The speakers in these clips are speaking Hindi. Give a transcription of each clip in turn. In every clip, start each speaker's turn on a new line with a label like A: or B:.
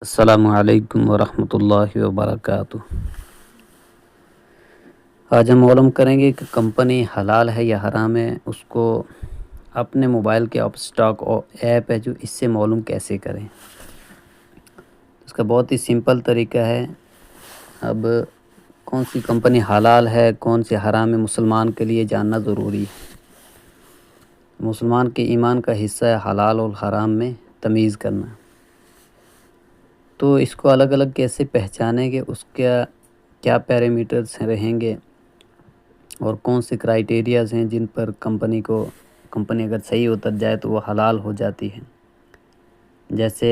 A: अस्सलामु अलैकुम वरहमतुल्लाहि वबरकातुह। आज हम मालूम करेंगे कि कंपनी हलाल है या हराम है। उसको अपने मोबाइल के आप स्टॉक और ऐप है जो इससे मालूम कैसे करें। इसका बहुत ही सिंपल तरीका है। अब कौन सी कंपनी हलाल है कौन सी हराम है मुसलमान के लिए जानना ज़रूरी है। मुसलमान के ईमान का हिस्सा है हलाल और हराम में तमीज़ करना। तो इसको अलग अलग कैसे पहचानेंगे, उसका क्या पैरामीटर्स रहेंगे और कौन से क्राइटेरियाज़ हैं जिन पर कंपनी अगर सही उतर जाए तो वो हलाल हो जाती है। जैसे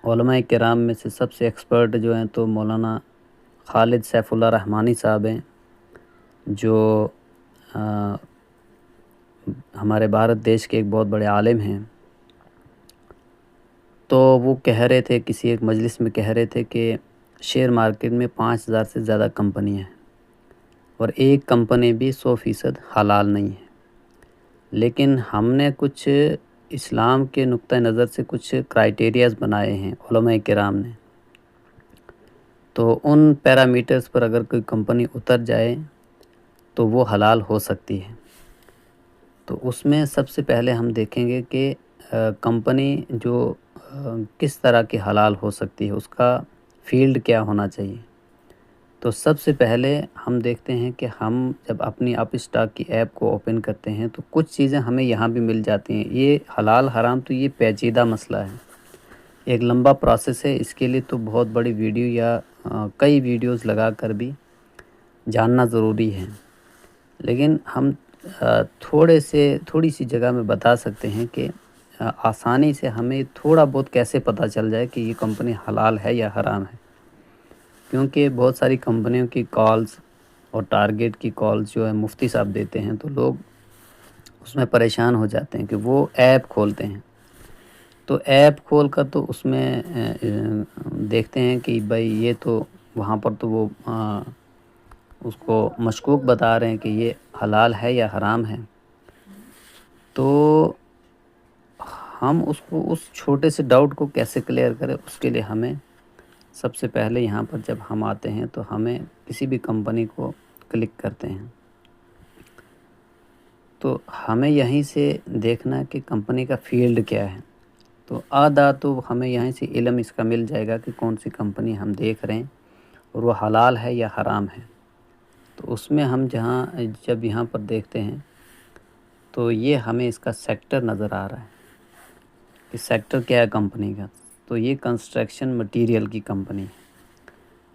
A: उलमाए किराम में से सबसे एक्सपर्ट जो हैं तो मौलाना खालिद सैफुल्लाह रहमानी साहब हैं, जो अ, हमारे भारत देश के एक बहुत बड़े आलिम हैं। तो वो कह रहे थे, किसी एक मजलिस में कह रहे थे कि शेयर मार्केट में 5000 से ज़्यादा कंपनियाँ हैं और एक कंपनी भी 100% हलाल नहीं है। लेकिन हमने कुछ इस्लाम के नुक्ता नज़र से कुछ क्राइटेरियाज़ बनाए हैं उलमाए किराम ने। तो उन पैरामीटर्स पर अगर कोई कंपनी उतर जाए तो वो हलाल हो सकती है। तो उसमें सबसे पहले हम देखेंगे कि कंपनी जो किस तरह की हलाल हो सकती है, उसका फ़ील्ड क्या होना चाहिए। तो सबसे पहले हम देखते हैं कि हम जब अपनी अपस्टॉक की ऐप को ओपन करते हैं तो कुछ चीज़ें हमें यहाँ भी मिल जाती हैं। ये हलाल हराम तो ये पेचीदा मसला है, एक लंबा प्रोसेस है। इसके लिए तो बहुत बड़ी वीडियो या कई वीडियोस लगा कर भी जानना ज़रूरी है। लेकिन हम थोड़ी सी जगह में बता सकते हैं कि आसानी से हमें थोड़ा बहुत कैसे पता चल जाए कि ये कंपनी हलाल है या हराम है। क्योंकि बहुत सारी कंपनियों की कॉल्स और टारगेट की कॉल्स जो है मुफ्ती साहब देते हैं, तो लोग उसमें परेशान हो जाते हैं कि वो ऐप खोलते हैं। तो ऐप खोल कर तो उसमें देखते हैं कि भाई ये तो वहाँ पर तो वो उसको मशकूक बता रहे हैं कि ये हलाल है या हराम है। तो हम उसको उस छोटे से डाउट को कैसे क्लियर करें, उसके लिए हमें सबसे पहले यहाँ पर जब हम आते हैं तो हमें किसी भी कंपनी को क्लिक करते हैं तो हमें यहीं से देखना है कि कंपनी का फ़ील्ड क्या है। तो आधा तो हमें यहीं से इल्म इसका मिल जाएगा कि कौन सी कंपनी हम देख रहे हैं और वो हलाल है या हराम है। तो उसमें हम जब यहाँ पर देखते हैं तो ये हमें इसका सेक्टर नज़र आ रहा है कि सेक्टर क्या है कंपनी का। तो ये कंस्ट्रक्शन मटेरियल की कंपनी है।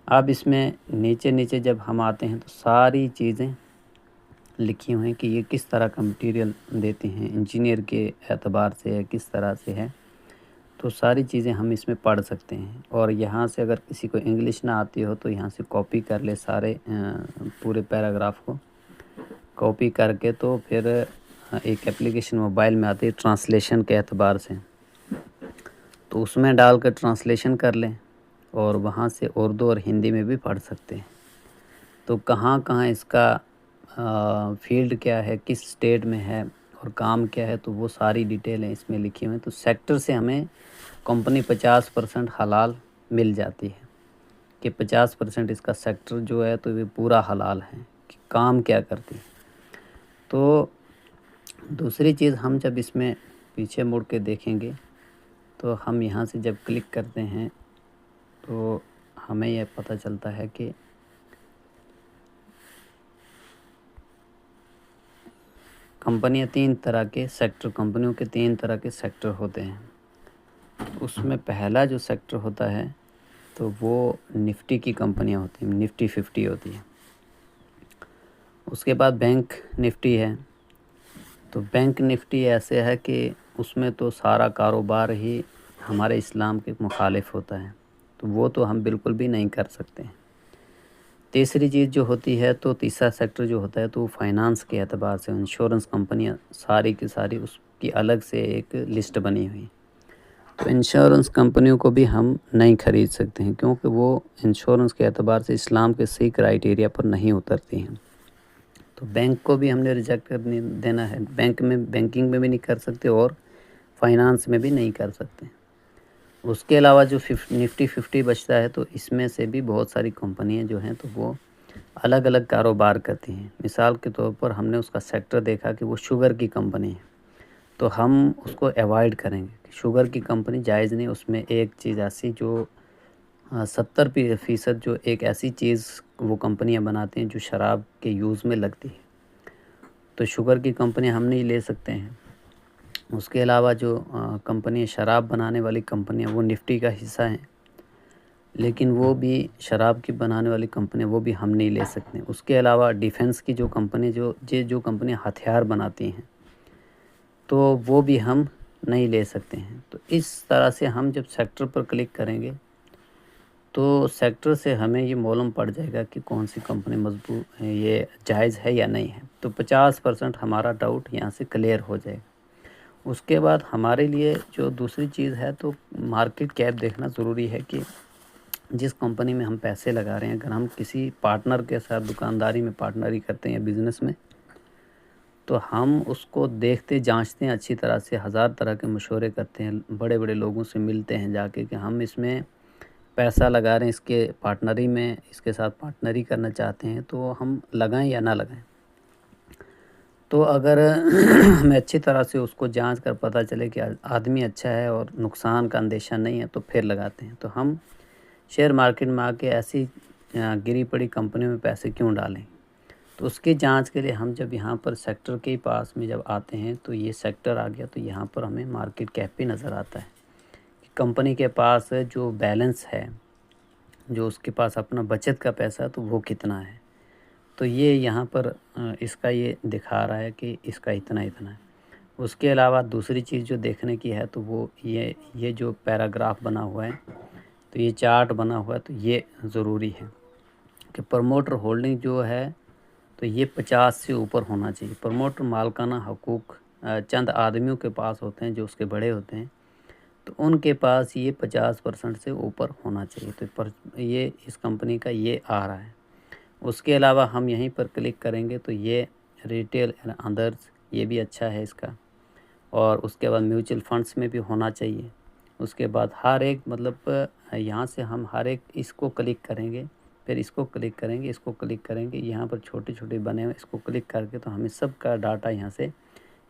A: अब इसमें नीचे नीचे जब हम आते हैं तो सारी चीज़ें लिखी हुई हैं कि ये किस तरह का मटेरियल देते हैं, इंजीनियर के एतबार से है, किस तरह से है। तो सारी चीज़ें हम इसमें पढ़ सकते हैं। और यहाँ से अगर किसी को इंग्लिश ना आती हो तो यहाँ से कॉपी कर ले सारे पूरे पैराग्राफ को कॉपी करके, तो फिर एक एप्लीकेशन मोबाइल में आती है ट्रांसलेशन के एतबार से, तो उसमें डाल कर ट्रांसलेशन कर लें और वहाँ से उर्दू और हिंदी में भी पढ़ सकते हैं। तो कहाँ कहाँ इसका फ़ील्ड क्या है, किस स्टेट में है और काम क्या है, तो वो सारी डिटेलें इसमें लिखी हुई हैं। तो सेक्टर से हमें कंपनी 50% हलाल मिल जाती है कि 50% इसका सेक्टर जो है तो ये पूरा हलाल है कि काम क्या करती है। तो दूसरी चीज़ हम जब इसमें पीछे मुड़ के देखेंगे तो हम यहाँ से जब क्लिक करते हैं तो हमें यह पता चलता है कि कंपनियों के 3 तरह के सेक्टर होते हैं। उसमें पहला जो सेक्टर होता है तो वो निफ्टी की कंपनियां होती हैं, निफ्टी 50 होती है। उसके बाद बैंक निफ्टी है। तो बैंक निफ्टी ऐसे है कि उसमें तो सारा कारोबार ही हमारे इस्लाम के मुखालिफ होता है, तो वो तो हम बिल्कुल भी नहीं कर सकते हैं। तीसरी चीज़ जो होती है, तो तीसरा सेक्टर जो होता है तो वो फाइनेंस के एतबार से इंश्योरेंस कंपनियां सारी की सारी उसकी अलग से एक लिस्ट बनी हुई। तो इंश्योरेंस कंपनियों को भी हम नहीं ख़रीद सकते हैं क्योंकि वो इंश्योरेंस के एतबार से इस्लाम के सही क्राइटेरिया पर नहीं उतरती हैं। तो बैंक को भी हमने रिजेक्ट कर देना है। बैंकिंग में भी नहीं कर सकते और फाइनेंस में भी नहीं कर सकते। उसके अलावा जो निफ्टी 50 बचता है तो इसमें से भी बहुत सारी कंपनियां जो हैं तो वो अलग अलग कारोबार करती हैं। मिसाल के तौर पर हमने उसका सेक्टर देखा कि वो शुगर की कंपनी है, तो हम उसको अवॉइड करेंगे कि शुगर की कंपनी जायज़ नहीं। उसमें एक चीज़ ऐसी जो 70% जो एक ऐसी चीज़ वो कंपनियां बनाती हैं जो शराब के यूज़ में लगती है, तो शुगर की कंपनी हम नहीं ले सकते हैं। उसके अलावा जो कंपनी शराब बनाने वाली कंपनियां वो निफ्टी का हिस्सा हैं, लेकिन वो भी शराब की बनाने वाली कंपनी वो भी हम नहीं ले सकते। उसके अलावा डिफेंस की जो कंपनी जो कंपनी हथियार बनाती हैं तो वो भी हम नहीं ले सकते हैं। तो इस तरह से हम जब सेक्टर पर क्लिक करेंगे तो सेक्टर से हमें ये मालूम पड़ जाएगा कि कौन सी कंपनी मजबूत है, ये जायज़ है या नहीं है। तो 50% हमारा डाउट यहाँ से क्लियर हो जाएगा। उसके बाद हमारे लिए जो दूसरी चीज़ है तो मार्केट कैप देखना ज़रूरी है कि जिस कंपनी में हम पैसे लगा रहे हैं, अगर हम किसी पार्टनर के साथ दुकानदारी में पार्टनरी करते हैं या बिज़नेस में, तो हम उसको देखते जांचते हैं अच्छी तरह से, हज़ार तरह के मशवरे करते हैं, बड़े बड़े लोगों से मिलते हैं जाके कि हम इसमें पैसा लगा रहे हैं, इसके पार्टनरी में इसके साथ पार्टनरी करना चाहते हैं, तो हम लगाएं या ना लगाएं। तो अगर हमें अच्छी तरह से उसको जांच कर पता चले कि आदमी अच्छा है और नुकसान का अंदेशा नहीं है तो फिर लगाते हैं। तो हम शेयर मार्केट में आके ऐसी गिरी पड़ी कंपनियों में पैसे क्यों डालें। तो उसकी जांच के लिए हम जब यहाँ पर सेक्टर के पास में जब आते हैं तो ये सेक्टर आ गया, तो यहाँ पर हमें मार्केट कैप भी नज़र आता है कि कंपनी के पास जो बैलेंस है, जो उसके पास अपना बचत का पैसा है तो वो कितना है। तो ये यहाँ पर इसका ये दिखा रहा है कि इसका इतना इतना है। उसके अलावा दूसरी चीज़ जो देखने की है तो वो ये जो पैराग्राफ बना हुआ है, तो ये चार्ट बना हुआ है, तो ये ज़रूरी है कि प्रमोटर होल्डिंग जो है तो ये 50 से ऊपर होना चाहिए। प्रमोटर मालिकाना हकूक़ चंद आदमियों के पास होते हैं जो उसके बड़े होते हैं, तो उनके पास ये 50% से ऊपर होना चाहिए। तो पर ये इस कंपनी का ये आ रहा है। उसके अलावा हम यहीं पर क्लिक करेंगे तो ये रिटेल एंड अदर्स ये भी अच्छा है इसका। और उसके बाद म्यूचुअल फंड्स में भी होना चाहिए। उसके बाद हर एक मतलब यहाँ से हम हर एक इसको क्लिक करेंगे, फिर इसको क्लिक करेंगे, इसको क्लिक करेंगे, यहाँ पर छोटे-छोटे बने हुए इसको क्लिक करके तो हमें सबका डाटा यहाँ से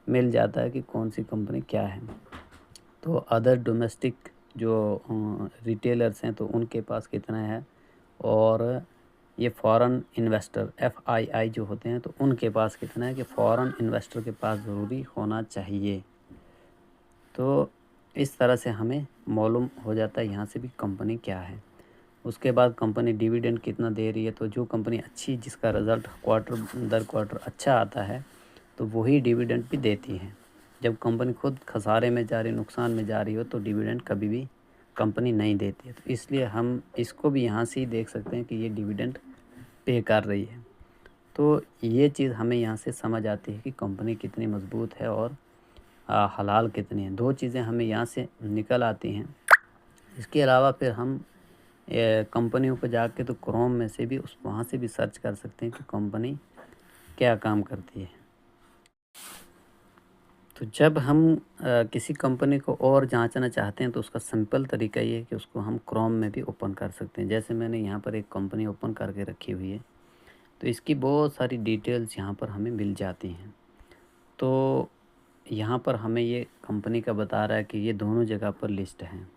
A: मिल जाता है कि कौन सी कंपनी क्या है। तो अदर डोमेस्टिक जो रिटेलर्स हैं तो उनके पास कितना है, और ये फॉरेन इन्वेस्टर FII जो होते हैं तो उनके पास कितना है कि फॉरेन इन्वेस्टर के पास ज़रूरी होना चाहिए। तो इस तरह से हमें मालूम हो जाता है यहाँ से भी कंपनी क्या है। उसके बाद कंपनी डिविडेंड कितना दे रही है, तो जो कंपनी अच्छी जिसका रिज़ल्ट क्वार्टर दर क्वार्टर अच्छा आता है तो वही डिविडेंड भी देती है। जब कंपनी खुद खसारे में जा रही, नुकसान में जा रही हो, तो डिविडेंड कभी भी कंपनी नहीं देती है। तो इसलिए हम इसको भी यहाँ से ही देख सकते हैं कि ये डिविडेंड पे कर रही है। तो ये चीज़ हमें यहाँ से समझ आती है कि कंपनी कितनी मज़बूत है और हलाल कितनी है। दो चीज़ें हमें यहाँ से निकल आती हैं। इसके अलावा फिर हम कंपनियों को जाके तो क्रोम में से भी वहाँ से भी सर्च कर सकते हैं कि कंपनी क्या काम करती है। तो जब हम किसी कंपनी को और जांचना चाहते हैं तो उसका सिंपल तरीका ये है कि उसको हम क्रोम में भी ओपन कर सकते हैं। जैसे मैंने यहाँ पर एक कंपनी ओपन करके रखी हुई है, तो इसकी बहुत सारी डिटेल्स यहाँ पर हमें मिल जाती हैं। तो यहाँ पर हमें ये कंपनी का बता रहा है कि ये दोनों जगह पर लिस्ट हैं।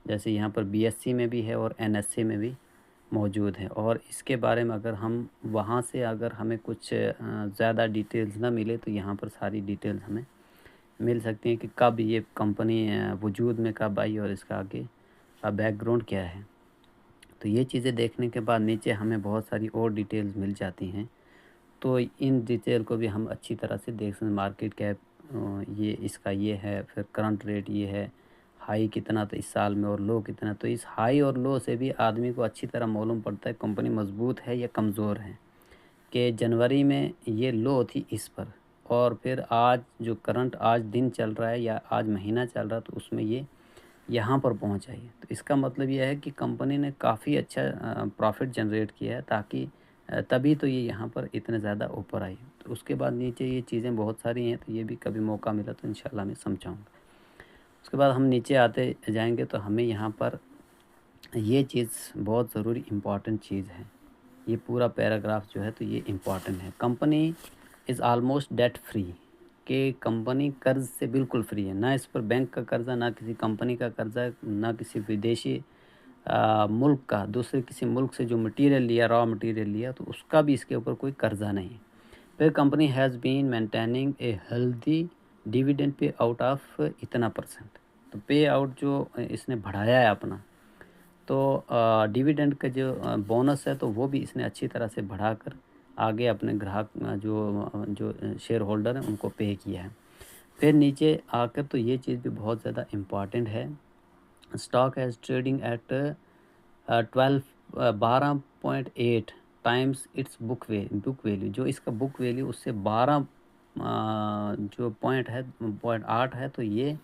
A: जैसे यहाँ पर BSE में भी है और NSE में भी मौजूद है। और इसके बारे में अगर हम वहाँ से अगर हमें कुछ ज़्यादा डिटेल्स ना मिले तो यहाँ पर सारी डिटेल्स हमें मिल सकती हैं कि कब ये कंपनी वजूद में कब आई और इसका आगे का बैकग्राउंड क्या है। तो ये चीज़ें देखने के बाद नीचे हमें बहुत सारी और डिटेल्स मिल जाती हैं। तो इन डिटेल को भी हम अच्छी तरह से देख सकते हैं। मार्केट कैप ये इसका ये है, फिर करंट रेट ये है, हाई कितना था इस साल में और लो कितना। तो इस हाई और लो से भी आदमी को अच्छी तरह मालूम पड़ता है कंपनी मज़बूत है या कमज़ोर है। कि जनवरी में ये लो थी इस पर, और फिर आज जो करंट आज दिन चल रहा है या आज महीना चल रहा है तो उसमें ये यहाँ पर पहुँचा है। तो इसका मतलब ये है कि कंपनी ने काफ़ी अच्छा प्रॉफिट जनरेट किया है, ताकि तभी तो ये यहाँ पर इतने ज़्यादा ऊपर आई। तो उसके बाद नीचे ये चीज़ें बहुत सारी हैं, तो ये भी कभी मौका मिला तो इंशाल्लाह मैं समझाऊँगा। उसके बाद हम नीचे आते जाएंगे तो हमें यहाँ पर ये चीज़ बहुत ज़रूरी इम्पॉर्टेंट चीज़ है। ये पूरा पैराग्राफ जो है तो ये इम्पॉर्टेंट है। Company is almost debt free, कि कंपनी कर्ज़ से बिल्कुल फ्री है। ना इस पर बैंक का कर्ज़ा, ना किसी कंपनी का कर्ज़ा, ना किसी विदेशी मुल्क का, दूसरे किसी मुल्क से जो मटेरियल लिया, रॉ मटेरियल लिया, तो उसका भी इसके ऊपर कोई कर्ज़ा नहीं है। फिर company has been maintaining a healthy dividend payout of इतना परसेंट। तो पे आउट जो इसने बढ़ाया है अपना, तो डिविडेंड का जो बोनस है तो वो भी इसने अच्छी तरह से बढ़ाकर आगे अपने ग्राहक जो शेयर होल्डर हैं उनको पे किया है। फिर नीचे आकर तो ये चीज़ भी बहुत ज़्यादा इम्पॉर्टेंट है। Stock has trading at 12.8 times it's book value. जो इसका बुक वैल्यू उससे 12 जो पॉइंट है, 0.8 है, तो ये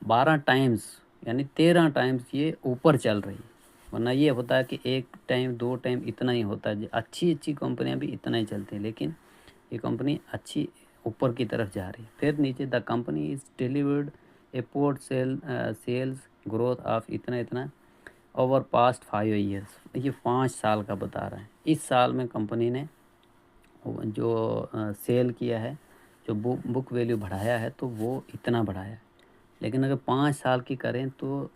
A: 12 टाइम्स यानी 13 टाइम्स ये ऊपर चल रही है। वरना ये होता है कि एक टाइम, दो टाइम इतना ही होता है। अच्छी अच्छी कंपनियां भी इतना ही चलती हैं, लेकिन ये कंपनी अच्छी ऊपर की तरफ जा रही है। फिर नीचे the company is delivered a port sales growth of इतना इतना ओवर पास्ट 5 ईयर्स। ये 5 साल का बता रहा है। इस साल में कंपनी ने जो सेल किया है, जो बुक वैल्यू बढ़ाया है, तो वो इतना बढ़ाया है। लेकिन अगर 5 साल की करें तो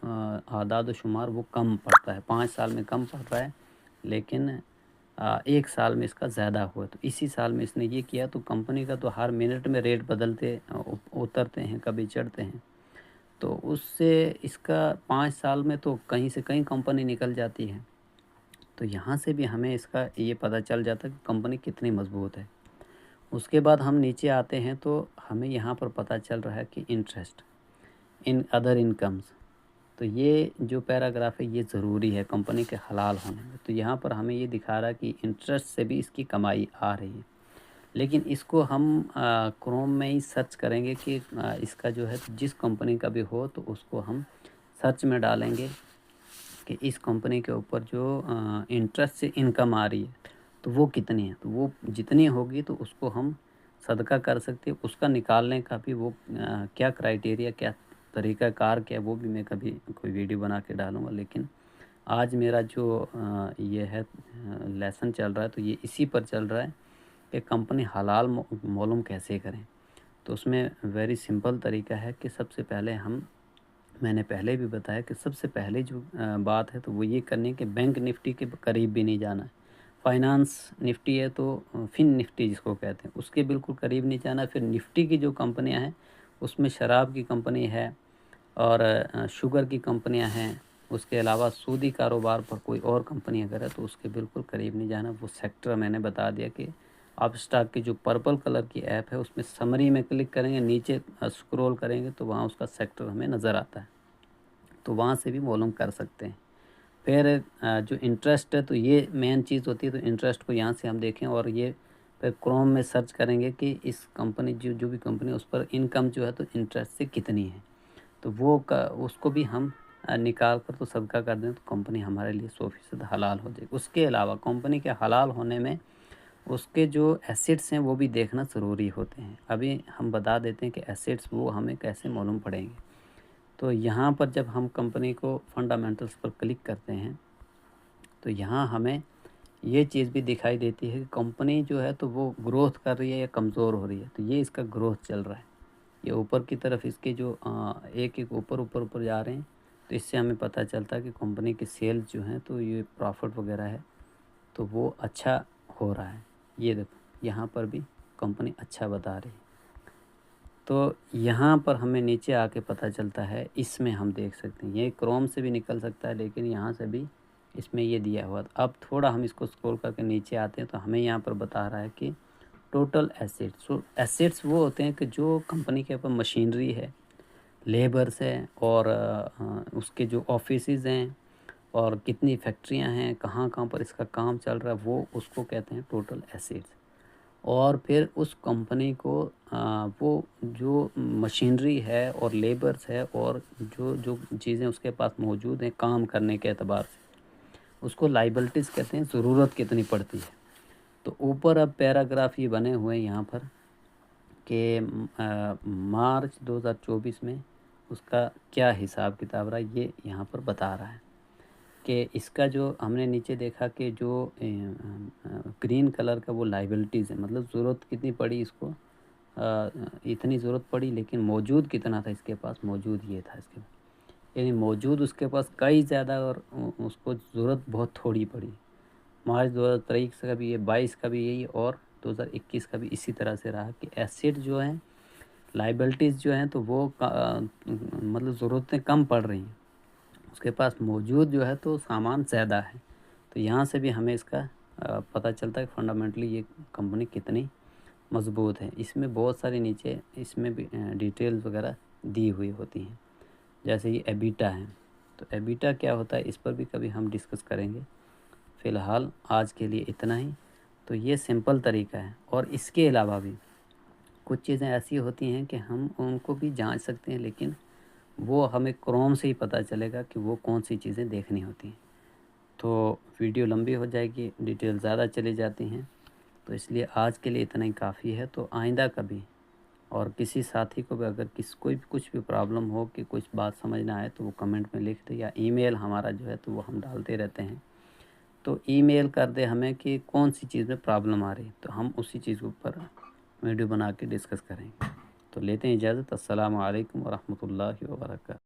A: आदाद व शुमार वो कम पड़ता है। 5 साल में कम पड़ रहा है, लेकिन 1 साल में इसका ज़्यादा हुआ। तो इसी साल में इसने ये किया। तो कंपनी का तो हर मिनट में रेट बदलते उतरते हैं, कभी चढ़ते हैं। तो उससे इसका 5 साल में तो कहीं से कहीं कंपनी निकल जाती है। तो यहाँ से भी हमें इसका ये पता चल जाता है कि कंपनी कितनी मज़बूत है। उसके बाद हम नीचे आते हैं तो हमें यहाँ पर पता चल रहा है कि इंटरेस्ट इन अदर इनकम्स। तो ये जो पैराग्राफ है ये ज़रूरी है कंपनी के हलाल होने में। तो यहाँ पर हमें ये दिखा रहा है कि इंटरेस्ट से भी इसकी कमाई आ रही है। लेकिन इसको हम क्रोम में ही सर्च करेंगे कि इसका जो है जिस कंपनी का भी हो तो उसको हम सर्च में डालेंगे कि इस कंपनी के ऊपर जो इंटरेस्ट से इनकम आ रही है तो वो कितनी है। तो वो जितनी होगी तो उसको हम सदका कर सकते हैं। उसका निकालने का भी वो क्या क्राइटेरिया, क्या तरीक़ाकार क्या है, वो भी मैं कभी कोई वीडियो बना के डालूँगा। लेकिन आज मेरा जो ये है लेसन चल रहा है तो ये इसी पर चल रहा है कि कंपनी हलाल मालूम कैसे करें। तो उसमें वेरी सिंपल तरीका है कि सबसे पहले मैंने पहले भी बताया कि सबसे पहले जो बात है तो वो ये करनी है कि बैंक निफ्टी के करीब भी नहीं जाना है। फाइनेंस निफ्टी है तो फिन निफ्टी जिसको कहते हैं उसके बिल्कुल करीब नहीं जाना। फिर निफ्टी की जो कंपनियां हैं उसमें शराब की कंपनी है और शुगर की कंपनियां हैं। उसके अलावा सूदी कारोबार पर कोई और कंपनी अगर है तो उसके बिल्कुल करीब नहीं जाना। वो सेक्टर मैंने बता दिया कि आप स्टॉक की जो पर्पल कलर की ऐप है उसमें समरी में क्लिक करेंगे, नीचे स्क्रॉल करेंगे तो वहाँ उसका सेक्टर हमें नज़र आता है। तो वहाँ से भी मालूम कर सकते हैं। फिर जो इंटरेस्ट है तो ये मेन चीज़ होती है। तो इंटरेस्ट को यहाँ से हम देखें और ये फिर क्रोम में सर्च करेंगे कि इस कंपनी जो जो भी कंपनी उस पर इनकम जो है तो इंटरेस्ट से कितनी है। तो वो उसको भी हम निकाल कर तो सदका कर दें तो कंपनी हमारे लिए 100% हलाल हो जाएगी। उसके अलावा कंपनी के हलाल होने में उसके जो एसेट्स हैं वो भी देखना ज़रूरी होते हैं। अभी हम बता देते हैं कि एसेट्स वो हमें कैसे मालूम पड़ेंगे। तो यहाँ पर जब हम कंपनी को फंडामेंटल्स पर क्लिक करते हैं तो यहाँ हमें ये चीज़ भी दिखाई देती है कि कंपनी जो है तो वो ग्रोथ कर रही है या कमज़ोर हो रही है। तो ये इसका ग्रोथ चल रहा है। ये ऊपर की तरफ इसके जो एक एक ऊपर ऊपर ऊपर जा रहे हैं। तो इससे हमें पता चलता है कि कंपनी की सेल्स जो हैं तो ये प्रॉफिट वगैरह है तो वो अच्छा हो रहा है। ये देखो यहाँ पर भी कंपनी अच्छा बता रही है। तो यहाँ पर हमें नीचे आके पता चलता है, इसमें हम देख सकते हैं। ये क्रोम से भी निकल सकता है लेकिन यहाँ से भी इसमें ये दिया हुआ। अब थोड़ा हम इसको स्क्रॉल करके नीचे आते हैं तो हमें यहाँ पर बता रहा है कि टोटल एसेट्स। तो एसेट्स वो होते हैं कि जो कंपनी के ऊपर मशीनरी है, लेबर्स है और उसके जो ऑफिसेज हैं और कितनी फैक्ट्रियाँ हैं, कहाँ कहाँ पर इसका काम चल रहा है, वो उसको कहते हैं टोटल एसेट्स। और फिर उस कंपनी को वो जो मशीनरी है और लेबर्स है और जो जो चीज़ें उसके पास मौजूद हैं काम करने के एतबार से, उसको लाइबिलिटीज़ कहते हैं। ज़रूरत कितनी पड़ती है। तो ऊपर अब पैराग्राफ ये बने हुए हैं यहाँ पर कि मार्च 2024 में उसका क्या हिसाब किताब रहा ये यहाँ पर बता रहा है कि इसका जो हमने नीचे देखा कि जो ग्रीन कलर का वो लाइबिलिटीज़ है, मतलब ज़रूरत कितनी पड़ी इसको, इतनी ज़रूरत पड़ी, लेकिन मौजूद कितना था इसके पास, मौजूद ये था इसके पास, यानी मौजूद उसके पास कई ज़्यादा और उसको ज़रूरत बहुत थोड़ी पड़ी। मार्च 2023 का भी ये, 22 का भी यही, और 2021 का भी इसी तरह से रहा कि एसेट जो हैं, लाइबिलिटीज़ जो हैं, तो वो मतलब ज़रूरतें कम पड़ रही हैं, उसके पास मौजूद जो है तो सामान ज़्यादा है। तो यहाँ से भी हमें इसका पता चलता है कि फंडामेंटली ये कंपनी कितनी मज़बूत है। इसमें बहुत सारी नीचे इसमें भी डिटेल्स वगैरह दी हुई होती हैं, जैसे ये एबिटा है। तो एबिटा क्या होता है इस पर भी कभी हम डिस्कस करेंगे। फ़िलहाल आज के लिए इतना ही। तो ये सिंपल तरीका है, और इसके अलावा भी कुछ चीज़ें ऐसी होती हैं कि हम उनको भी जांच सकते हैं, लेकिन वो हमें क्रोम से ही पता चलेगा कि वो कौन सी चीज़ें देखनी होती हैं। तो वीडियो लंबी हो जाएगी, डिटेल ज़्यादा चली जाती हैं, तो इसलिए आज के लिए इतना ही काफ़ी है। तो आइंदा कभी और किसी साथी को भी अगर कोई भी कुछ भी प्रॉब्लम हो कि कुछ बात समझ ना आए, तो वो कमेंट में लिख दे, या ईमेल हमारा जो है तो वो हम डालते रहते हैं, तो ईमेल कर दे हमें कि कौन सी चीज़ में प्रॉब्लम आ रही है, तो हम उसी चीज़ के ऊपर वीडियो बना के डिस्कस करेंगे। तो लेते हैं इजाज़त। अस्सलामु अलैकुम वरहमतुल्लाहि वबरकातुहू।